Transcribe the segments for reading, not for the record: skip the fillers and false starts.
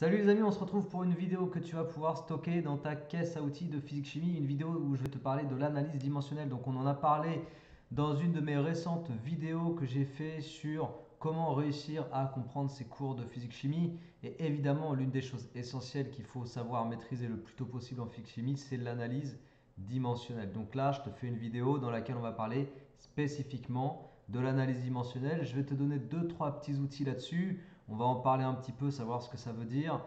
Salut les amis, on se retrouve pour une vidéo que tu vas pouvoir stocker dans ta caisse à outils de physique-chimie, une vidéo où je vais te parler de l'analyse dimensionnelle. Donc on en a parlé dans une de mes récentes vidéos que j'ai fait sur comment réussir à comprendre ces cours de physique-chimie. Et évidemment, l'une des choses essentielles qu'il faut savoir maîtriser le plus tôt possible en physique-chimie, c'est l'analyse dimensionnelle. Donc là, je te fais une vidéo dans laquelle on va parler spécifiquement de l'analyse dimensionnelle. Je vais te donner deux, trois petits outils là-dessus. On va en parler un petit peu, savoir ce que ça veut dire,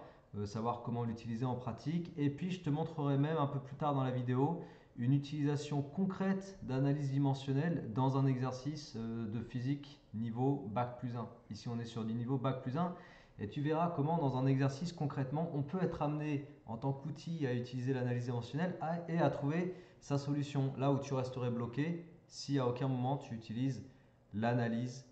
savoir comment l'utiliser en pratique. Et puis, je te montrerai même un peu plus tard dans la vidéo une utilisation concrète d'analyse dimensionnelle dans un exercice de physique niveau Bac plus 1. Ici, on est sur du niveau Bac plus 1. Et tu verras comment, dans un exercice concrètement, on peut être amené en tant qu'outil à utiliser l'analyse dimensionnelle et à trouver sa solution. Là où tu resterais bloqué si à aucun moment tu utilises l'analyse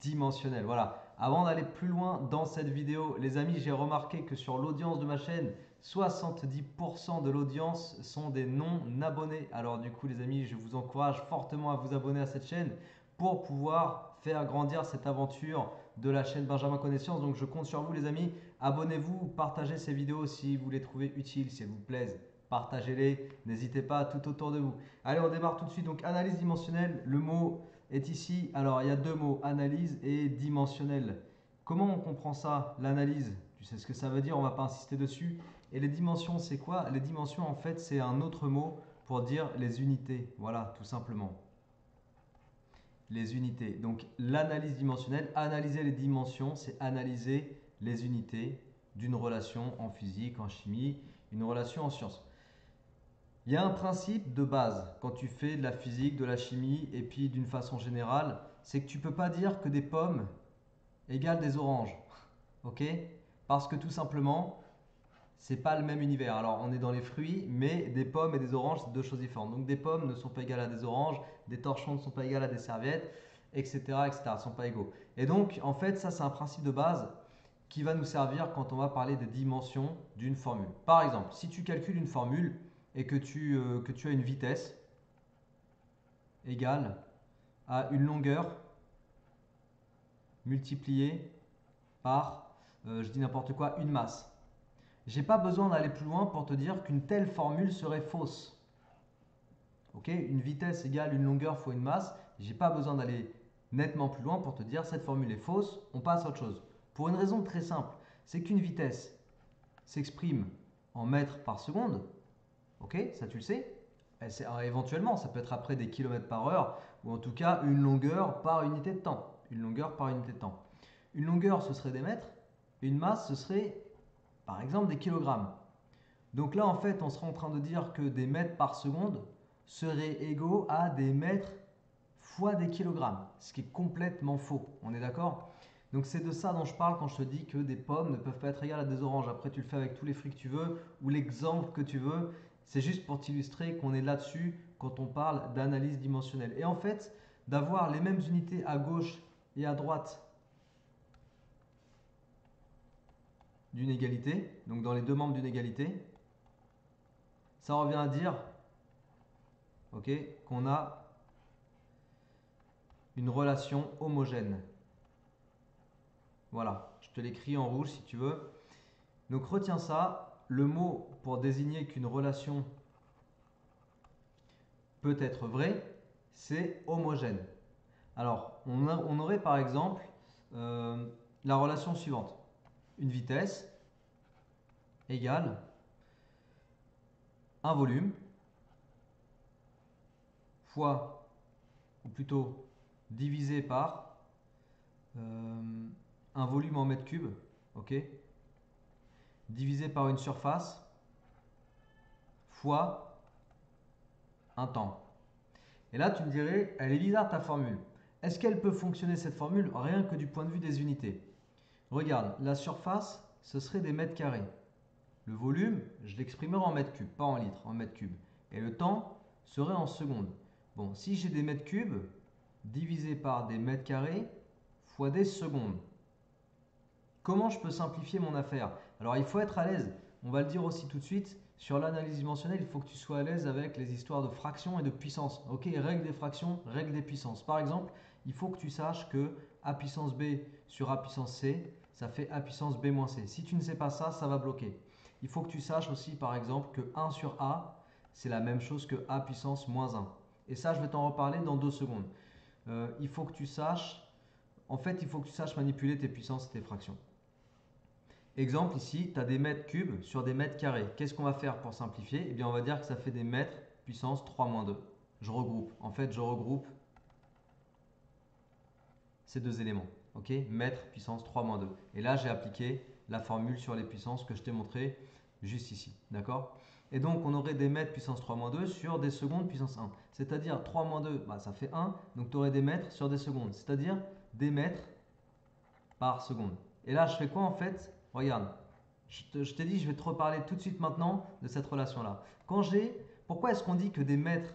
dimensionnelle. Voilà. Avant d'aller plus loin dans cette vidéo, les amis, j'ai remarqué que sur l'audience de ma chaîne, 70% de l'audience sont des non-abonnés. Alors du coup, les amis, je vous encourage fortement à vous abonner à cette chaîne pour pouvoir faire grandir cette aventure de la chaîne Benjamin Connaissance. Donc je compte sur vous, les amis. Abonnez-vous, partagez ces vidéos si vous les trouvez utiles, si elles vous plaisent. Partagez-les, n'hésitez pas tout autour de vous. Allez, on démarre tout de suite. Donc analyse dimensionnelle, le mot est ici. Alors, il y a deux mots, analyse et dimensionnel. Comment on comprend ça, l'analyse? Tu sais ce que ça veut dire, on ne va pas insister dessus. Et les dimensions, c'est quoi? Les dimensions, en fait, c'est un autre mot pour dire les unités. Voilà, tout simplement. Les unités. Donc, l'analyse dimensionnelle, analyser les dimensions, c'est analyser les unités d'une relation en physique, en chimie, une relation en sciences. Il y a un principe de base quand tu fais de la physique, de la chimie et puis d'une façon générale, c'est que tu ne peux pas dire que des pommes égale des oranges. Ok? Parce que tout simplement, c'est pas le même univers. Alors, on est dans les fruits, mais des pommes et des oranges, c'est deux choses différentes. Donc, des pommes ne sont pas égales à des oranges, des torchons ne sont pas égales à des serviettes, etc., etc., ne sont pas égaux. Et donc, en fait, ça, c'est un principe de base qui va nous servir quand on va parler des dimensions d'une formule. Par exemple, si tu calcules une formule et que tu as une vitesse égale à une longueur multipliée par, je dis n'importe quoi, une masse. J'ai pas besoin d'aller plus loin pour te dire qu'une telle formule serait fausse. Ok, une vitesse égale une longueur fois une masse. J'ai pas besoin d'aller nettement plus loin pour te dire cette formule est fausse. On passe à autre chose. Pour une raison très simple, c'est qu'une vitesse s'exprime en mètres par seconde. Ok, ça tu le sais. Éventuellement, ça peut être après des kilomètres par heure ou en tout cas une longueur par unité de temps. Une longueur par unité de temps. Une longueur, ce serait des mètres. Une masse, ce serait par exemple des kilogrammes. Donc là, en fait, on serait en train de dire que des mètres par seconde seraient égaux à des mètres fois des kilogrammes, ce qui est complètement faux. On est d'accord? Donc c'est de ça dont je parle quand je te dis que des pommes ne peuvent pas être égales à des oranges. Après, tu le fais avec tous les fruits que tu veux ou l'exemple que tu veux. C'est juste pour t'illustrer qu'on est là-dessus quand on parle d'analyse dimensionnelle. Et en fait, d'avoir les mêmes unités à gauche et à droite d'une égalité, donc dans les deux membres d'une égalité, ça revient à dire ok, qu'on a une relation homogène. Voilà, je te l'écris en rouge si tu veux. Donc retiens ça, le mot pour désigner qu'une relation peut être vraie, c'est homogène. Alors, on aurait par exemple la relation suivante. Une vitesse égale un volume fois, ou plutôt divisé par un volume en mètres cubes, ok, divisé par une surface fois un temps. Et là, tu me dirais, elle est bizarre ta formule. Est-ce qu'elle peut fonctionner cette formule rien que du point de vue des unités? Regarde, la surface, ce serait des mètres carrés. Le volume, je l'exprimerai en mètres cubes, pas en litres, en mètres cubes. Et le temps serait en secondes. Bon, si j'ai des mètres cubes divisé par des mètres carrés fois des secondes, comment je peux simplifier mon affaire? Alors, il faut être à l'aise. On va le dire aussi tout de suite. Sur l'analyse dimensionnelle, il faut que tu sois à l'aise avec les histoires de fractions et de puissance. Ok, règle des fractions, règle des puissances. Par exemple, il faut que tu saches que A puissance B sur A puissance C, ça fait A puissance B moins C. Si tu ne sais pas ça, ça va bloquer. Il faut que tu saches aussi, par exemple, que 1 sur A, c'est la même chose que A puissance moins 1. Et ça, je vais t'en reparler dans 2 secondes. Il faut que tu saches, en fait, il faut que tu saches manipuler tes puissances et tes fractions. Exemple ici, tu as des mètres cubes sur des mètres carrés. Qu'est-ce qu'on va faire pour simplifier? Eh bien, on va dire que ça fait des mètres puissance 3 moins 2. Je regroupe. En fait, je regroupe ces deux éléments. Ok, mètre puissance 3 moins 2. Et là, j'ai appliqué la formule sur les puissances que je t'ai montré juste ici. D'accord? Et donc, on aurait des mètres puissance 3 moins 2 sur des secondes puissance 1. C'est-à-dire 3 moins 2, bah, ça fait 1. Donc, tu aurais des mètres sur des secondes. C'est-à-dire des mètres par seconde. Et là, je fais quoi en fait? Regarde, je t'ai dit, je vais te reparler tout de suite maintenant de cette relation-là. Pourquoi est-ce qu'on dit que des mètres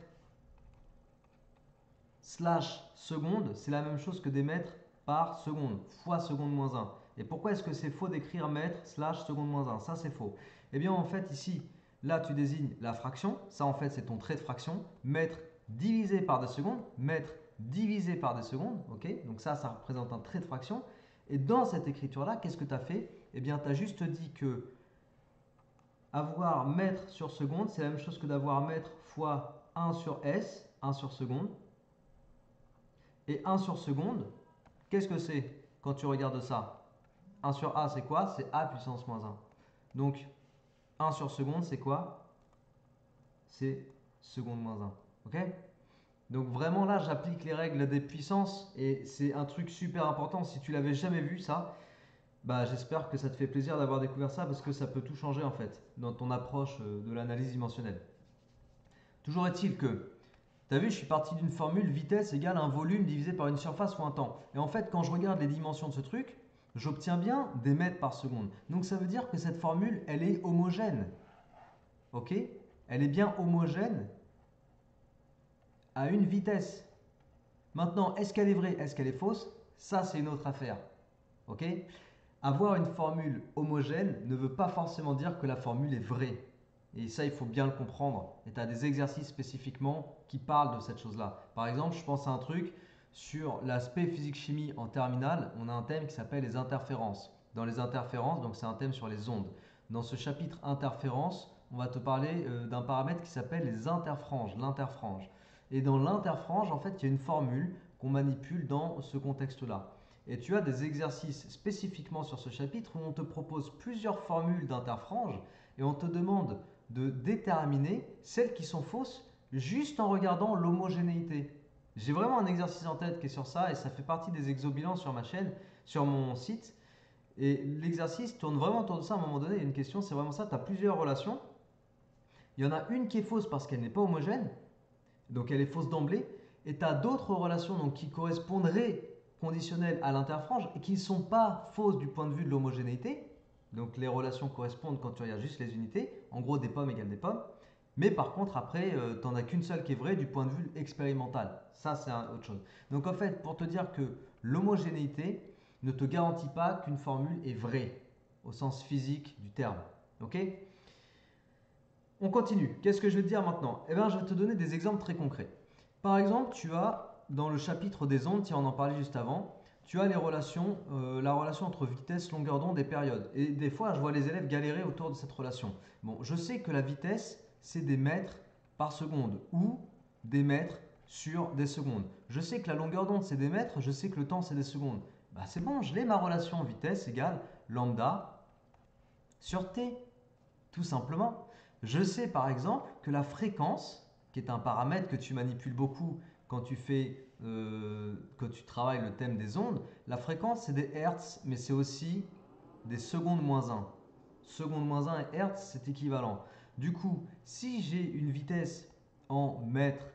slash seconde, c'est la même chose que des mètres par seconde, fois seconde moins 1? Et pourquoi est-ce que c'est faux d'écrire mètre slash seconde moins 1? Ça, c'est faux. Eh bien, en fait, ici, là, tu désignes la fraction. Ça, en fait, c'est ton trait de fraction. Mètre divisé par des secondes, mètre divisé par des secondes. Ok? Donc ça représente un trait de fraction. Et dans cette écriture-là, qu'est-ce que tu as fait? Eh bien, tu as juste dit que avoir mètre sur seconde, c'est la même chose que d'avoir mètre fois 1 sur S, 1 sur seconde. Et 1 sur seconde, qu'est-ce que c'est quand tu regardes ça? 1 sur A, c'est quoi? C'est A puissance moins 1. Donc, 1 sur seconde, c'est quoi? C'est seconde moins 1. Ok? Donc vraiment là, j'applique les règles des puissances et c'est un truc super important. Si tu l'avais jamais vu ça, bah, j'espère que ça te fait plaisir d'avoir découvert ça parce que ça peut tout changer en fait dans ton approche de l'analyse dimensionnelle. Toujours est-il que, tu as vu, je suis parti d'une formule vitesse égale un volume divisé par une surface ou un temps. Et en fait, quand je regarde les dimensions de ce truc, j'obtiens bien des mètres par seconde. Donc ça veut dire que cette formule, elle est homogène. Ok? Elle est bien homogène à une vitesse. Maintenant, est-ce qu'elle est vraie? Est-ce qu'elle est fausse? Ça, c'est une autre affaire. Ok? Avoir une formule homogène ne veut pas forcément dire que la formule est vraie. Et ça, il faut bien le comprendre. Et tu as des exercices spécifiquement qui parlent de cette chose-là. Par exemple, je pense à un truc sur l'aspect physique-chimie en terminale. On a un thème qui s'appelle les interférences. Dans les interférences, donc c'est un thème sur les ondes. Dans ce chapitre interférences, on va te parler d'un paramètre qui s'appelle les interfranges, l'interfrange. Et dans l'interfrange, en fait, il y a une formule qu'on manipule dans ce contexte-là. Et tu as des exercices spécifiquement sur ce chapitre où on te propose plusieurs formules d'interfrange et on te demande de déterminer celles qui sont fausses juste en regardant l'homogénéité. J'ai vraiment un exercice en tête qui est sur ça et ça fait partie des exobilans sur ma chaîne, sur mon site. Et l'exercice tourne vraiment autour de ça à un moment donné. Il y a une question, c'est vraiment ça. Tu as plusieurs relations. Il y en a une qui est fausse parce qu'elle n'est pas homogène, donc elle est fausse d'emblée. Et tu as d'autres relations donc, qui correspondraient conditionnelles à l'interfrange et qui ne sont pas fausses du point de vue de l'homogénéité. Donc les relations correspondent quand tu regardes juste les unités. En gros, des pommes égale des pommes. Mais par contre, après, tu n'en as qu'une seule qui est vraie du point de vue expérimental. Ça, c'est autre chose. Donc en fait, pour te dire que l'homogénéité ne te garantit pas qu'une formule est vraie au sens physique du terme. Ok? On continue. Qu'est-ce que je vais te dire maintenant? Eh bien, je vais te donner des exemples très concrets. Par exemple, tu as dans le chapitre des ondes, tiens, on en parlait juste avant, tu as la relation entre vitesse, longueur d'onde et période. Et des fois, je vois les élèves galérer autour de cette relation. Bon, je sais que la vitesse, c'est des mètres par seconde ou des mètres sur des secondes. Je sais que la longueur d'onde, c'est des mètres, je sais que le temps, c'est des secondes. Bah, c'est bon, je l'ai ma relation vitesse égale lambda sur t, tout simplement. Je sais par exemple que la fréquence, qui est un paramètre que tu manipules beaucoup quand quand tu travailles le thème des ondes, la fréquence c'est des hertz, mais c'est aussi des secondes moins 1. Secondes moins 1 et hertz, c'est équivalent. Du coup, si j'ai une vitesse en mètres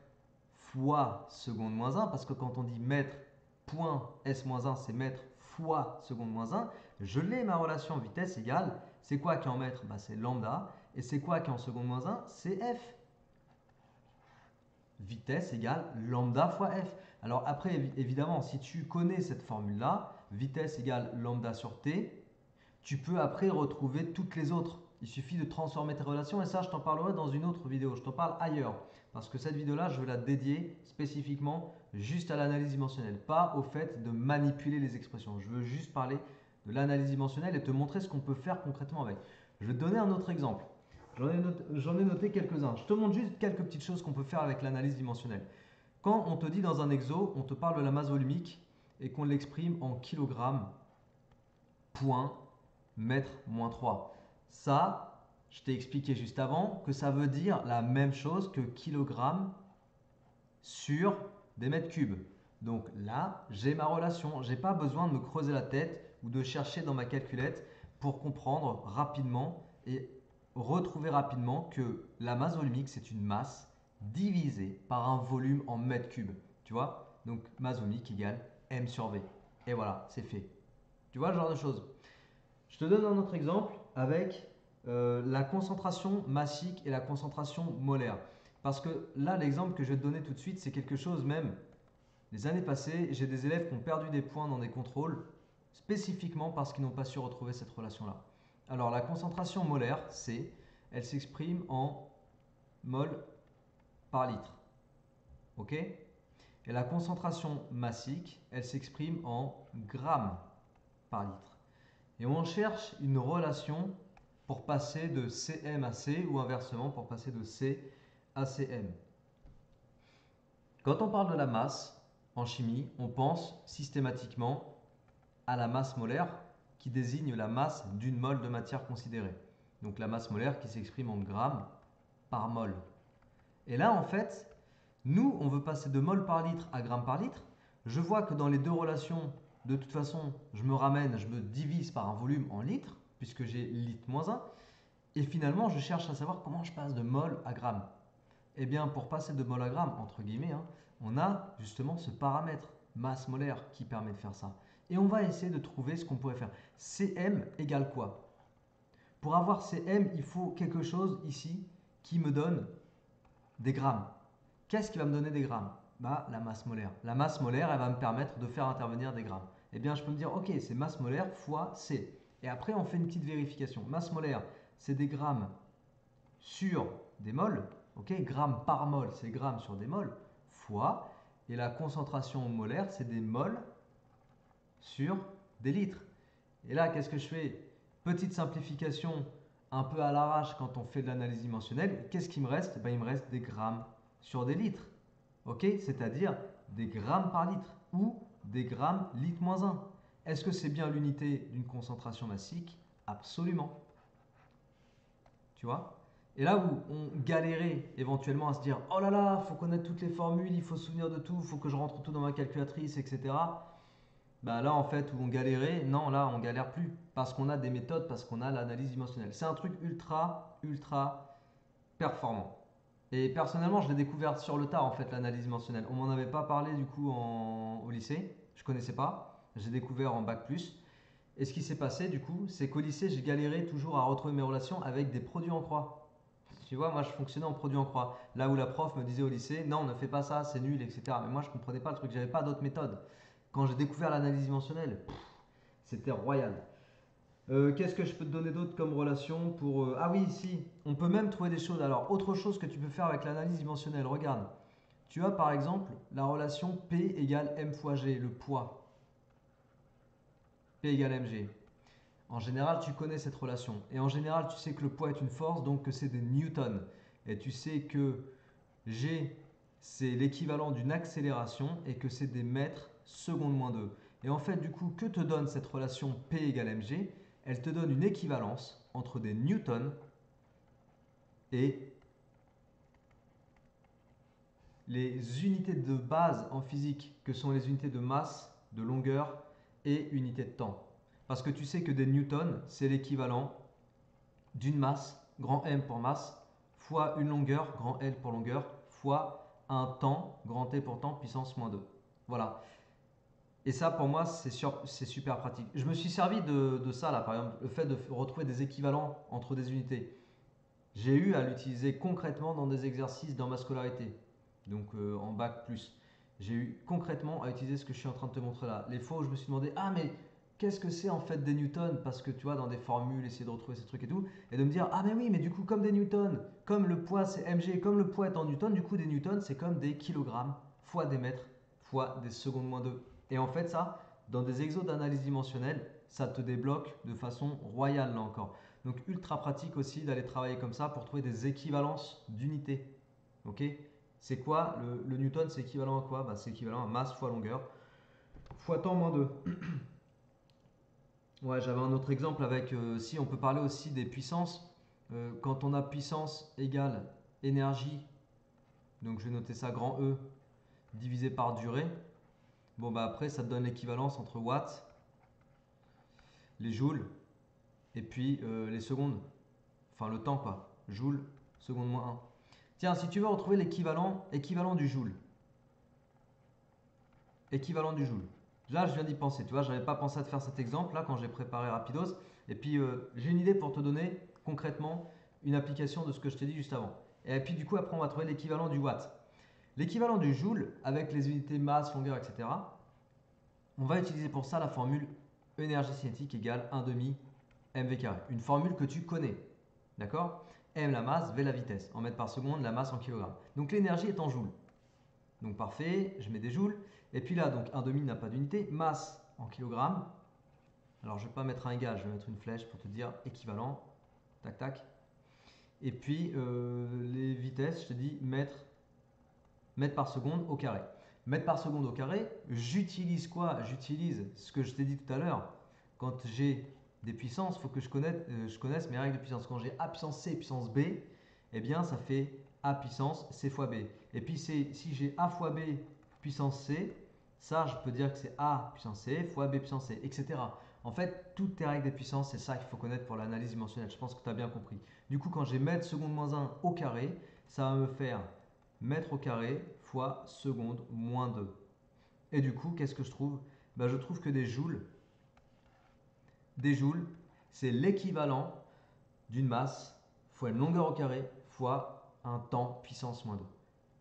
fois seconde moins 1, parce que quand on dit mètre point s-1, c'est mètre fois seconde moins 1, je l'ai ma relation vitesse égale, c'est quoi qui est en mètres? Bah, c'est lambda. Et c'est quoi qui est en seconde moins 1? C'est f. Vitesse égale lambda fois f. Alors après, évidemment, si tu connais cette formule-là, vitesse égale lambda sur t, tu peux après retrouver toutes les autres. Il suffit de transformer tes relations et ça, je t'en parlerai dans une autre vidéo. Je t'en parle ailleurs. Parce que cette vidéo-là, je vais la dédier spécifiquement juste à l'analyse dimensionnelle, pas au fait de manipuler les expressions. Je veux juste parler de l'analyse dimensionnelle et te montrer ce qu'on peut faire concrètement avec. Je vais te donner un autre exemple. J'en ai noté quelques-uns. Je te montre juste quelques petites choses qu'on peut faire avec l'analyse dimensionnelle. Quand on te dit dans un exo, on te parle de la masse volumique et qu'on l'exprime en kilogrammes, point, mètre, moins 3. Ça, je t'ai expliqué juste avant que ça veut dire la même chose que kilogramme sur des mètres cubes. Donc là, j'ai ma relation. Je n'ai pas besoin de me creuser la tête ou de chercher dans ma calculette pour comprendre rapidement et retrouver rapidement que la masse volumique, c'est une masse divisée par un volume en mètres cubes. Tu vois? Donc masse volumique égale m sur v. Et voilà, c'est fait. Tu vois le genre de choses. Je te donne un autre exemple avec la concentration massique et la concentration molaire. Parce que là, l'exemple que je vais te donner tout de suite, c'est quelque chose même. Les années passées, j'ai des élèves qui ont perdu des points dans des contrôles, spécifiquement parce qu'ils n'ont pas su retrouver cette relation-là. Alors, la concentration molaire, elle s'exprime en mol par litre. OK? Et la concentration massique, elle s'exprime en grammes par litre. Et on cherche une relation pour passer de Cm à C ou inversement pour passer de C à Cm. Quand on parle de la masse en chimie, on pense systématiquement à la masse molaire qui désigne la masse d'une mole de matière considérée. Donc la masse molaire qui s'exprime en grammes par mol. Et là, en fait, nous, on veut passer de mol par litre à grammes par litre. Je vois que dans les deux relations, de toute façon, je me divise par un volume en litres, puisque j'ai litre moins 1. Et finalement, je cherche à savoir comment je passe de mol à gramme. Eh bien, pour passer de mol à gramme, entre guillemets, on a justement ce paramètre, masse molaire, qui permet de faire ça. Et on va essayer de trouver ce qu'on pourrait faire. Cm égale quoi? Pour avoir Cm, il faut quelque chose ici qui me donne des grammes. Qu'est-ce qui va me donner des grammes? La masse molaire. La masse molaire, elle va me permettre de faire intervenir des grammes. Eh bien, je peux me dire, ok, c'est masse molaire fois C. Et après, on fait une petite vérification. Masse molaire, c'est des grammes sur des moles. Ok, grammes par mol, c'est grammes sur des moles, fois. Et la concentration molaire, c'est des moles sur des litres. Et là, qu'est-ce que je fais? Petite simplification un peu à l'arrache quand on fait de l'analyse dimensionnelle. Qu'est-ce qui me reste? Il me reste des grammes sur des litres. Ok, c'est-à-dire des grammes par litre ou des grammes litre moins 1. Est-ce que c'est bien l'unité d'une concentration massique? Absolument. Tu vois? Et là où on galérait éventuellement à se dire oh là là, il faut connaître toutes les formules, il faut se souvenir de tout, il faut que je rentre tout dans ma calculatrice, etc. Là en fait où on galérait, non là on galère plus parce qu'on a des méthodes, parce qu'on a l'analyse dimensionnelle. C'est un truc ultra performant. Et personnellement je l'ai découvert sur le tard en fait l'analyse dimensionnelle. On m'en avait pas parlé du coup au lycée, je connaissais pas, j'ai découvert en bac plus. Et ce qui s'est passé du coup, c'est qu'au lycée j'ai galéré toujours à retrouver mes relations avec des produits en croix. Tu vois, moi je fonctionnais en produit en croix. Là où la prof me disait au lycée, non, ne fais pas ça, c'est nul, etc. Mais moi je comprenais pas le truc, j'avais pas d'autre méthode. Quand j'ai découvert l'analyse dimensionnelle, c'était royal. Qu'est-ce que je peux te donner d'autre comme relation pour... Ah oui, ici, on peut même trouver des choses. Alors, autre chose que tu peux faire avec l'analyse dimensionnelle, regarde. Tu as par exemple la relation P égale M fois G, le poids. P égale mg. En général, tu connais cette relation. Et en général, tu sais que le poids est une force, donc que c'est des newtons. Et tu sais que G, c'est l'équivalent d'une accélération et que c'est des mètres seconde moins 2. Et en fait, du coup, que te donne cette relation P égale mg? Elle te donne une équivalence entre des newtons et les unités de base en physique, que sont les unités de masse, de longueur et unités de temps. Parce que tu sais que des newtons, c'est l'équivalent d'une masse, grand M pour masse, fois une longueur, grand L pour longueur, fois un temps, grand T pour temps, puissance moins 2. Voilà. Et ça, pour moi, c'est super pratique. Je me suis servi de ça, là, par exemple, le fait de retrouver des équivalents entre des unités. J'ai eu à l'utiliser concrètement dans des exercices dans ma scolarité, donc en bac plus. J'ai eu concrètement à utiliser ce que je suis en train de te montrer là. Les fois où je me suis demandé, ah mais qu'est-ce que c'est en fait des newtons? Parce que tu vois, dans des formules, essayer de retrouver ces trucs et tout, et de me dire, ah mais oui, mais du coup, comme des newtons, comme le poids c'est mg, comme le poids est en newtons, du coup, des newtons, c'est comme des kilogrammes fois des mètres fois des secondes moins 2. Et en fait, ça, dans des exos d'analyse dimensionnelle, ça te débloque de façon royale là encore. Donc ultra pratique aussi d'aller travailler comme ça pour trouver des équivalences d'unités. Ok? C'est quoi le newton? C'est équivalent à quoi? Bah, c'est équivalent à masse fois longueur fois temps moins 2. Ouais, j'avais un autre exemple avec, si on peut parler aussi des puissances. Quand on a puissance égale énergie, donc je vais noter ça grand E, divisé par durée. Bon, bah après, ça te donne l'équivalence entre watts, les joules, et puis les secondes. Enfin, le temps, quoi. Joule, seconde moins 1. Tiens, si tu veux retrouver équivalent du joule. Équivalent du joule. Là, je viens d'y penser. Tu vois, je n'avais pas pensé à te faire cet exemple là quand j'ai préparé rapidos. Et puis, j'ai une idée pour te donner concrètement une application de ce que je t'ai dit juste avant. Et puis, du coup, après, on va trouver l'équivalent du watt. L'équivalent du joule, avec les unités masse, longueur, etc., on va utiliser pour ça la formule énergie cinétique égale 1 demi mv carré. Une formule que tu connais. D'accord? M la masse, V la vitesse. En mètres par seconde, la masse en kilogrammes. Donc l'énergie est en joules. Donc parfait, je mets des joules. Et puis là, donc 1 demi n'a pas d'unité. Masse en kilogrammes. Alors je ne vais pas mettre un égal, je vais mettre une flèche pour te dire équivalent. Tac, tac. Et puis les vitesses, je te dis mètres par seconde au carré. Mètres par seconde au carré, j'utilise quoi? J'utilise ce que je t'ai dit tout à l'heure. Quand j'ai des puissances, il faut que je connaisse mes règles de puissance. Quand j'ai A puissance C puissance B, eh bien ça fait A puissance C fois B. Et puis si j'ai A fois B puissance C, ça je peux dire que c'est A puissance C fois B puissance C, etc. En fait, toutes tes règles des puissances, c'est ça qu'il faut connaître pour l'analyse dimensionnelle. Je pense que tu as bien compris. Du coup, quand j'ai mètre seconde moins 1 au carré, ça va me faire mètre au carré fois seconde moins 2. Et du coup, qu'est-ce que je trouve? Ben, je trouve que des joules, c'est l'équivalent d'une masse fois une longueur au carré fois un temps puissance moins 2.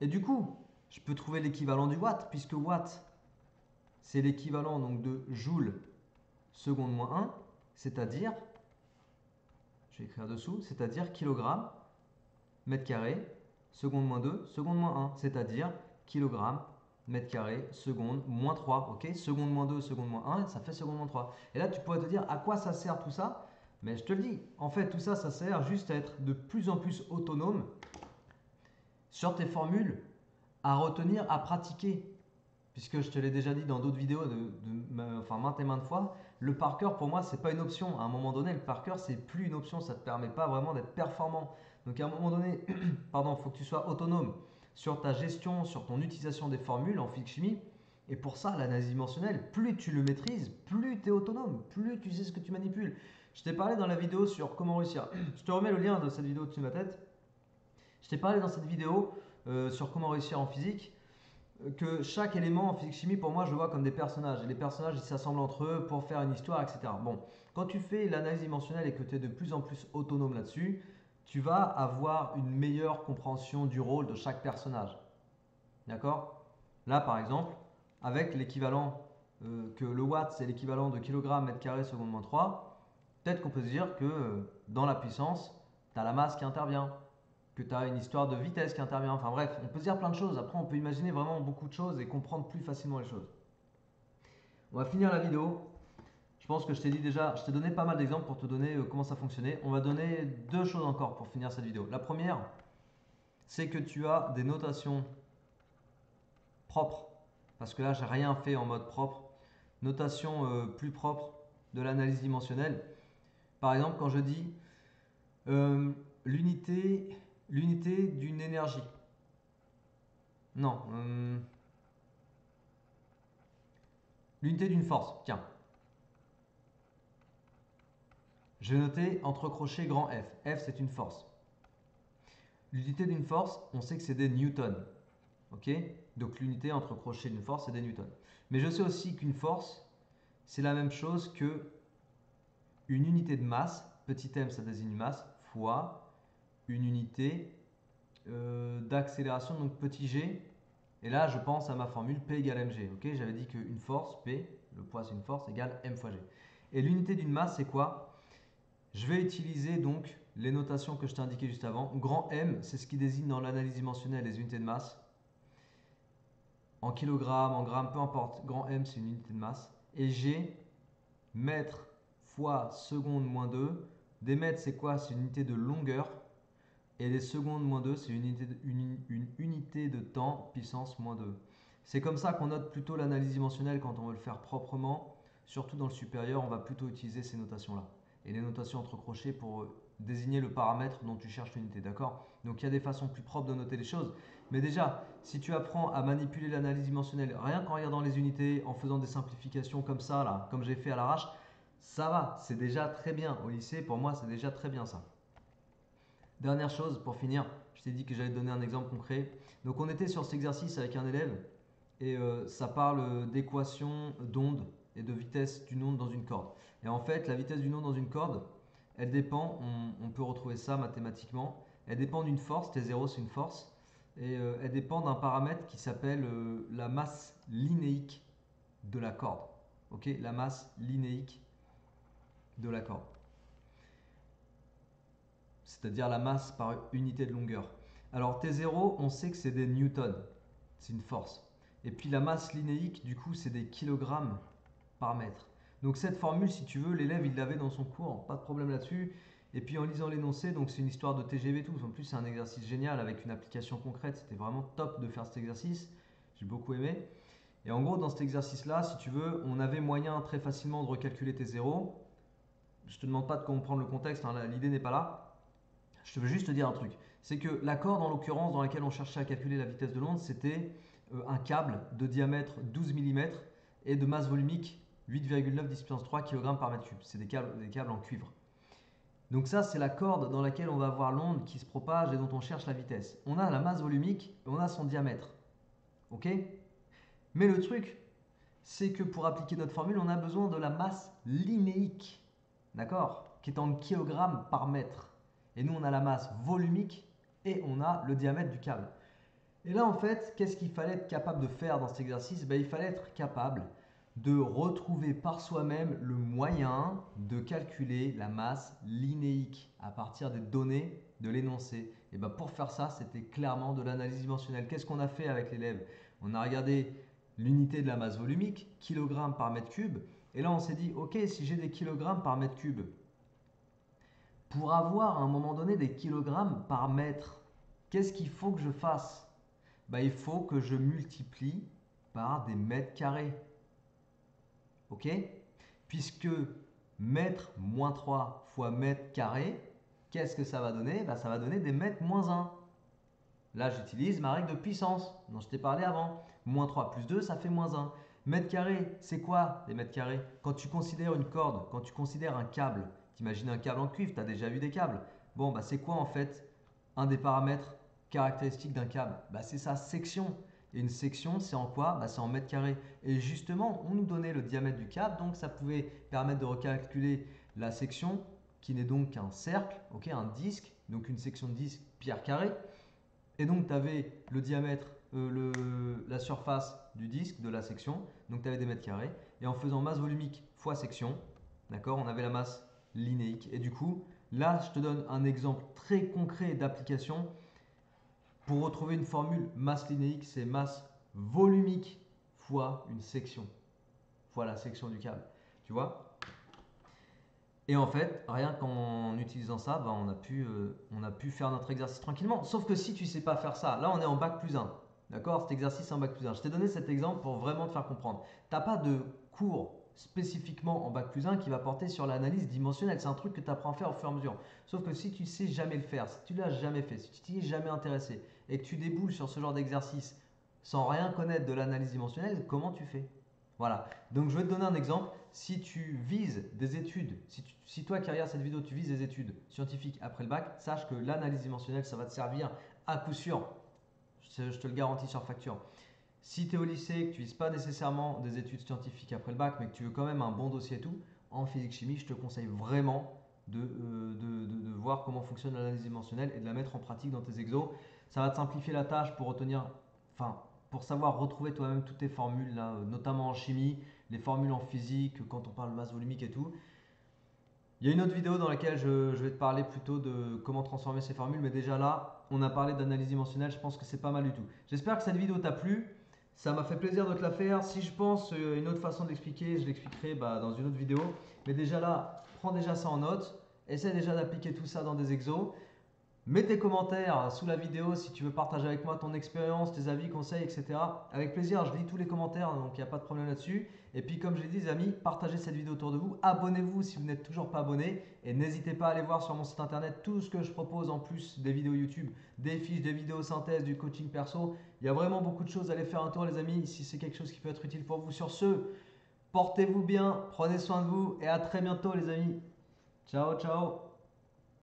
Et du coup, je peux trouver l'équivalent du watt, puisque watt, c'est l'équivalent donc de joule seconde moins 1, c'est-à-dire, je vais écrire dessous, c'est-à-dire kilogramme mètre carré seconde moins 2, seconde moins 1, c'est-à-dire kilogramme mètre carré seconde moins 3. Ok, seconde moins 2, seconde moins 1, ça fait seconde moins 3. Et là, tu pourrais te dire à quoi ça sert tout ça? Mais je te le dis, en fait, tout ça, ça sert juste à être de plus en plus autonome sur tes formules, à retenir, à pratiquer. Puisque je te l'ai déjà dit dans d'autres vidéos, enfin maintes et maintes fois, le par cœur pour moi, c'est pas une option. À un moment donné, le par cœur, c'est plus une option. Ça ne te permet pas vraiment d'être performant. Donc à un moment donné, pardon, il faut que tu sois autonome sur ta gestion, sur ton utilisation des formules en physique-chimie. Et pour ça, l'analyse dimensionnelle, plus tu le maîtrises, plus tu es autonome, plus tu sais ce que tu manipules. Je t'ai parlé dans la vidéo sur comment réussir. Je te remets le lien de cette vidéo au-dessus de ma tête. Je t'ai parlé dans cette vidéo sur comment réussir en physique que chaque élément en physique-chimie, pour moi, je le vois comme des personnages. Et les personnages, ils s'assemblent entre eux pour faire une histoire, etc. Bon, quand tu fais l'analyse dimensionnelle et que tu es de plus en plus autonome là-dessus, tu vas avoir une meilleure compréhension du rôle de chaque personnage. D'accord? Là, par exemple, avec l'équivalent, que le watt, c'est l'équivalent de kilogramme mètre carré seconde moins 3, peut-être qu'on peut se dire que dans la puissance, tu as la masse qui intervient, que tu as une histoire de vitesse qui intervient. Enfin bref, on peut se dire plein de choses. Après, on peut imaginer vraiment beaucoup de choses et comprendre plus facilement les choses. On va finir la vidéo. Je pense que je t'ai dit déjà, je t'ai donné pas mal d'exemples pour te donner comment ça fonctionnait. On va donner deux choses encore pour finir cette vidéo. La première, c'est que tu as des notations propres. Parce que là, j'ai rien fait en mode propre. Notation plus propre de l'analyse dimensionnelle. Par exemple, quand je dis euh, l'unité d'une énergie. Non. L'unité d'une force. Tiens. Je vais noter entre crochets grand F. F, c'est une force. L'unité d'une force, on sait que c'est des newtons. Ok? Donc l'unité entre crochets d'une force, c'est des newtons. Mais je sais aussi qu'une force, c'est la même chose que une unité de masse, petit m ça désigne masse, fois une unité d'accélération, donc petit g. Et là, je pense à ma formule P égale mg. Ok? J'avais dit qu'une force, P, le poids c'est une force, égale m fois g. Et l'unité d'une masse, c'est quoi? Je vais utiliser donc les notations que je t'ai indiquées juste avant. Grand M, c'est ce qui désigne dans l'analyse dimensionnelle les unités de masse. En kilogrammes, en grammes, peu importe. Grand M, c'est une unité de masse. Et G, mètre fois seconde moins 2. Des mètres, c'est quoi? C'est une unité de longueur. Et les secondes moins 2, c'est une unité de temps puissance moins 2. C'est comme ça qu'on note plutôt l'analyse dimensionnelle quand on veut le faire proprement. Surtout dans le supérieur, on va plutôt utiliser ces notations-là. Et les notations entre crochets pour désigner le paramètre dont tu cherches l'unité, d'accord? Donc il y a des façons plus propres de noter les choses. Mais déjà, si tu apprends à manipuler l'analyse dimensionnelle rien qu'en regardant les unités, en faisant des simplifications comme ça, là, comme j'ai fait à l'arrache, ça va, c'est déjà très bien. Au lycée, pour moi, c'est déjà très bien ça. Dernière chose pour finir, je t'ai dit que j'allais te donner un exemple concret. Donc on était sur cet exercice avec un élève et ça parle d'équation d'onde et de vitesse d'une onde dans une corde. Et en fait, la vitesse d'une onde dans une corde, elle dépend, on peut retrouver ça mathématiquement, elle dépend d'une force, T0 c'est une force, et elle dépend d'un paramètre qui s'appelle la masse linéique de la corde. Ok, la masse linéique de la corde. C'est-à-dire la masse par unité de longueur. Alors T0, on sait que c'est des newtons, c'est une force. Et puis la masse linéique, du coup, c'est des kilogrammes par mètre. Donc cette formule, si tu veux, l'élève, il l'avait dans son cours, pas de problème là-dessus. Et puis en lisant l'énoncé, donc c'est une histoire de TGV tout. En plus, c'est un exercice génial avec une application concrète. C'était vraiment top de faire cet exercice. J'ai beaucoup aimé. Et en gros, dans cet exercice-là, si tu veux, on avait moyen très facilement de recalculer T0. Je ne te demande pas de comprendre le contexte, hein, l'idée n'est pas là. Je veux juste te dire un truc. C'est que la corde, en l'occurrence, dans laquelle on cherchait à calculer la vitesse de l'onde, c'était un câble de diamètre 12 mm et de masse volumique 8,9 10 puissance 3 kg par mètre cube. C'est des câbles en cuivre. Donc ça, c'est la corde dans laquelle on va avoir l'onde qui se propage et dont on cherche la vitesse. On a la masse volumique et on a son diamètre. Ok? Mais le truc, c'est que pour appliquer notre formule, on a besoin de la masse linéique. D'accord? Qui est en kilogrammes par mètre. Et nous, on a la masse volumique et on a le diamètre du câble. Et là, en fait, qu'est-ce qu'il fallait être capable de faire dans cet exercice? Il fallait être capable de retrouver par soi-même le moyen de calculer la masse linéique à partir des données de l'énoncé. Et pour faire ça, c'était clairement de l'analyse dimensionnelle. Qu'est-ce qu'on a fait avec l'élève? On a regardé l'unité de la masse volumique, kilogrammes par mètre cube. Et là, on s'est dit, ok, si j'ai des kilogrammes par mètre cube, pour avoir à un moment donné des kilogrammes par mètre, qu'est-ce qu'il faut que je fasse? Il faut que je multiplie par des mètres carrés. Ok? Puisque mètre moins 3 fois mètre carré, qu'est-ce que ça va donner? Ça va donner des mètres moins 1. Là, j'utilise ma règle de puissance dont je t'ai parlé avant. Moins 3 plus 2, ça fait moins 1. Mètre carré, c'est quoi les mètres carrés? Quand tu considères une corde, quand tu considères un câble, t'imagines un câble en cuivre, tu as déjà vu des câbles. Bon, c'est quoi en fait un des paramètres caractéristiques d'un câble? C'est sa section. Et une section, c'est en quoi? C'est en mètres carrés. Et justement, on nous donnait le diamètre du câble, donc ça pouvait permettre de recalculer la section, qui n'est donc qu'un cercle, ok, un disque, donc une section de disque pierre carrée. Et donc, tu avais le diamètre, la surface du disque de la section, donc tu avais des mètres carrés. Et en faisant masse volumique fois section, d'accord, on avait la masse linéique. Et du coup, là, je te donne un exemple très concret d'application. Pour retrouver une formule masse linéique, c'est masse volumique fois une section, fois la section du câble. Tu vois? Et en fait, rien qu'en utilisant ça, on a pu faire notre exercice tranquillement. Sauf que si tu ne sais pas faire ça, là on est en bac plus 1. D'accord? Cet exercice est en bac plus 1. Je t'ai donné cet exemple pour vraiment te faire comprendre. Tu n'as pas de cours spécifiquement en bac plus 1 qui va porter sur l'analyse dimensionnelle. C'est un truc que tu apprends à faire au fur et à mesure. Sauf que si tu ne sais jamais le faire, si tu ne l'as jamais fait, si tu t'y es jamais intéressé et que tu déboules sur ce genre d'exercice sans rien connaître de l'analyse dimensionnelle, comment tu fais? Voilà. Donc je vais te donner un exemple. Si tu vises des études, si toi qui regardes cette vidéo, tu vises des études scientifiques après le bac, sache que l'analyse dimensionnelle, ça va te servir à coup sûr. Je te le garantis sur facture. Si tu es au lycée, que tu ne vises pas nécessairement des études scientifiques après le bac, mais que tu veux quand même un bon dossier et tout, en physique-chimie, je te conseille vraiment de voir comment fonctionne l'analyse dimensionnelle et de la mettre en pratique dans tes exos. Ça va te simplifier la tâche pour pour savoir retrouver toi-même toutes tes formules, là, notamment en chimie, les formules en physique, quand on parle de masse volumique et tout. Il y a une autre vidéo dans laquelle je vais te parler plutôt de comment transformer ces formules, mais déjà là, on a parlé d'analyse dimensionnelle, je pense que c'est pas mal du tout. J'espère que cette vidéo t'a plu, ça m'a fait plaisir de te la faire. Si je pense une autre façon de l'expliquer, je l'expliquerai dans une autre vidéo. Mais déjà là, prends déjà ça en note, essaie déjà d'appliquer tout ça dans des exos. Mets tes commentaires sous la vidéo si tu veux partager avec moi ton expérience, tes avis, conseils, etc. Avec plaisir, je lis tous les commentaires, donc il n'y a pas de problème là-dessus. Et puis comme je l'ai dit les amis, partagez cette vidéo autour de vous, abonnez-vous si vous n'êtes toujours pas abonné et n'hésitez pas à aller voir sur mon site internet tout ce que je propose en plus des vidéos YouTube, des fiches, des vidéos synthèse, du coaching perso. Il y a vraiment beaucoup de choses, allez faire un tour les amis si c'est quelque chose qui peut être utile pour vous. Sur ce, portez-vous bien, prenez soin de vous et à très bientôt les amis. Ciao, ciao.